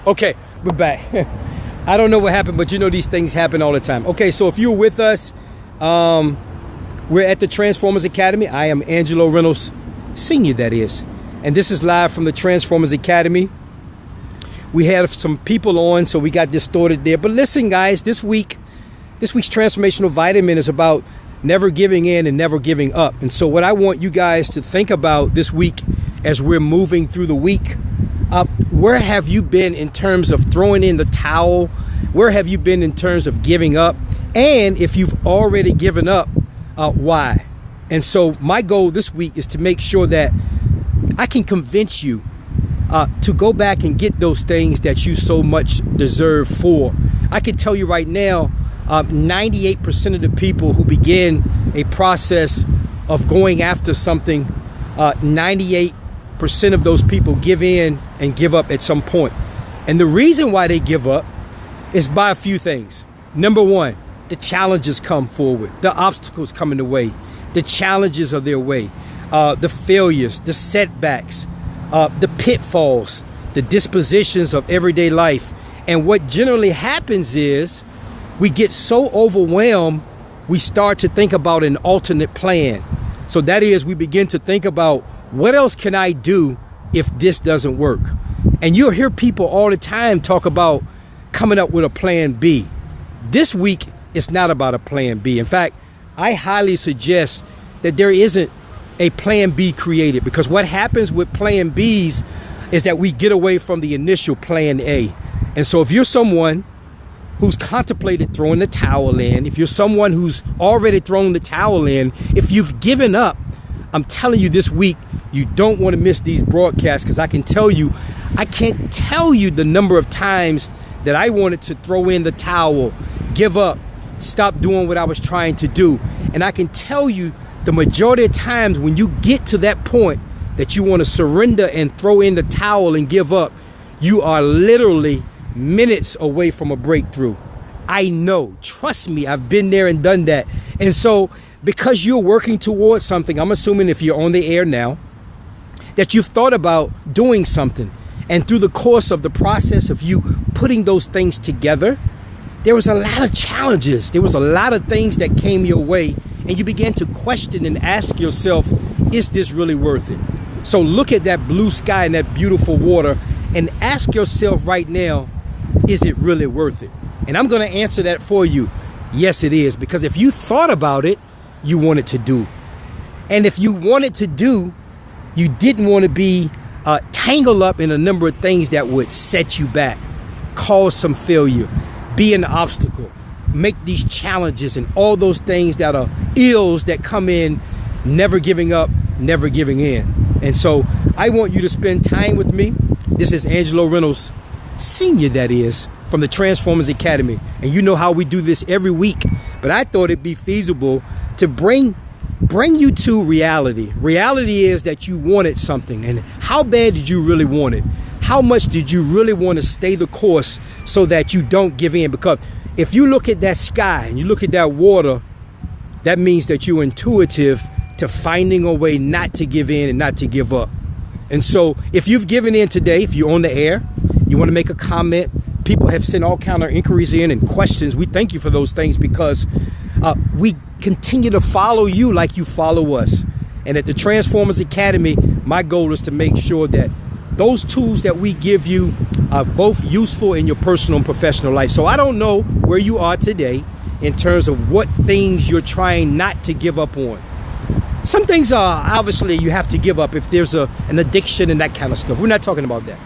Okay, we're back. I don't know what happened, but you know these things happen all the time. Okay, so if you're with us, we're at the Transformers Academy. I am Angelo Reynolds, Sr., that is. And this is live from the Transformers Academy. We had some people on, so we got distorted there. But listen, guys, this week's Transformational Vitamin is about never giving in and never giving up. And so what I want you guys to think about this week as we're moving through the week, where have you been in terms of throwing in the towel? Where have you been in terms of giving up? And if you've already given up, why? And so my goal this week is to make sure that I can convince you to go back and get those things that you so much deserve for. I can tell you right now, 98% of the people who begin a process of going after something, 98% of those people give in and give up at some point. And the reason why they give up is by a few things. Number one, the challenges come forward, the obstacles come in the way, the challenges are their way, the failures, the setbacks, the pitfalls, the dispositions of everyday life. And what generally happens is we get so overwhelmed, we start to think about an alternate plan. So that is, we begin to think about, what else can I do if this doesn't work? And you'll hear people all the time talk about coming up with a plan B. This week, it's not about a plan B. In fact, I highly suggest that there isn't a plan B created, because what happens with plan Bs is that we get away from the initial plan A. And so if you're someone who's contemplated throwing the towel in, if you're someone who's already thrown the towel in, if you've given up, I'm telling you this week, you don't want to miss these broadcasts, because I can't tell you the number of times that I wanted to throw in the towel, give up, stop doing what I was trying to do. And I can tell you the majority of times when you get to that point that you want to surrender and throw in the towel and give up, you are literally minutes away from a breakthrough. I know, trust me, I've been there and done that. And so because you're working towards something, I'm assuming if you're on the air now, that you've thought about doing something. And through the course of the process of you putting those things together, there was a lot of challenges. There was a lot of things that came your way, and you began to question and ask yourself, is this really worth it? So look at that blue sky and that beautiful water and ask yourself right now, is it really worth it? And I'm going to answer that for you. Yes, it is. Because if you thought about it, you wanted to do. And if you wanted to do, you didn't want to be tangled up in a number of things that would set you back, cause some failure, be an obstacle, make these challenges and all those things that are ills that come in, never giving up, never giving in. And so I want you to spend time with me. This is Angelo Reynolds, Sr., that is, from the Transformers Academy. And you know how we do this every week. But I thought it'd be feasible to bring you to reality. Reality is that you wanted something. And how bad did you really want it? How much did you really want to stay the course so that you don't give in? Because if you look at that sky and you look at that water, that means that you're intuitive to finding a way not to give in and not to give up. And so if you've given in today, if you're on the air, you want to make a comment, people have sent all kind of inquiries in and questions. We thank you for those things, because we continue to follow you like you follow us. And at the Transformers Academy, my goal is to make sure that those tools that we give you are both useful in your personal and professional life. So I don't know where you are today in terms of what things you're trying not to give up on. Some things are obviously you have to give up if there's an addiction and that kind of stuff. We're not talking about that.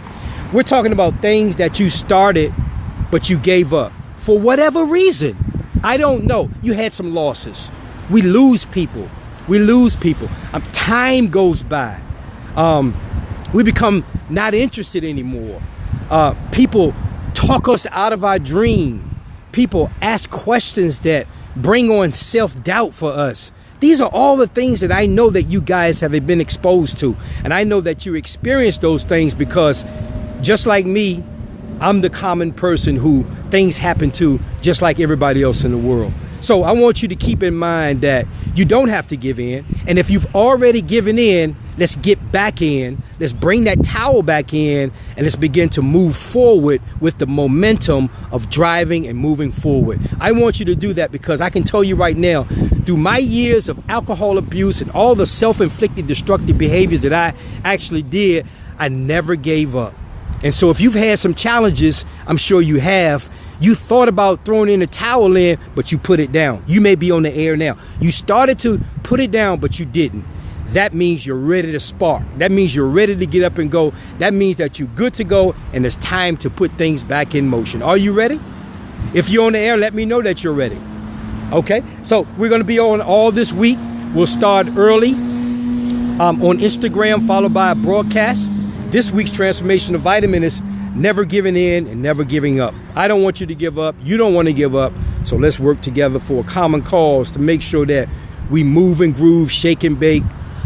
We're talking about things that you started, but you gave up for whatever reason. I don't know. You had some losses. We lose people. Time goes by. We become not interested anymore. People talk us out of our dream. People ask questions that bring on self-doubt for us. These are all the things that I know that you guys have been exposed to. And I know that you experienced those things because just like me, I'm the common person who things happen to just like everybody else in the world. So I want you to keep in mind that you don't have to give in. And if you've already given in, let's get back in. Let's bring that towel back in, and let's begin to move forward with the momentum of driving and moving forward. I want you to do that because I can tell you right now, through my years of alcohol abuse and all the self-inflicted destructive behaviors that I actually did, I never gave up. And so if you've had some challenges, I'm sure you have, you thought about throwing in a towel in, but you put it down. You may be on the air now. You started to put it down, but you didn't. That means you're ready to spark. That means you're ready to get up and go. That means that you're good to go, and it's time to put things back in motion. Are you ready? If you're on the air, let me know that you're ready. Okay, so we're going to be on all this week. We'll start early on Instagram, followed by a broadcast. This week's transformation of vitamin is never giving in and never giving up. I don't want you to give up. You don't want to give up. So let's work together for a common cause to make sure that we move and groove, shake and bake,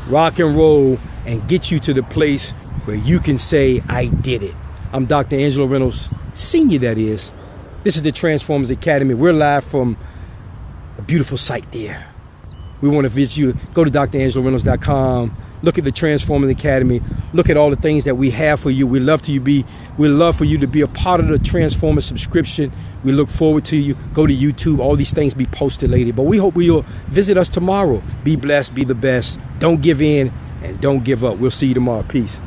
rock and roll, and get you to the place where you can say, I did it. I'm Dr. Angelo Reynolds, Senior, that is. This is the Transformers Academy. We're live from a beautiful site there. We want to visit you. Go to DrAngeloReynolds.com. Look at the Transformers Academy. Look at all the things that we have for you. We'd love for you to be a part of the Transformers subscription. We look forward to you. Go to YouTube. All these things be posted later. But we hope you'll visit us tomorrow. Be blessed. Be the best. Don't give in and don't give up. We'll see you tomorrow. Peace.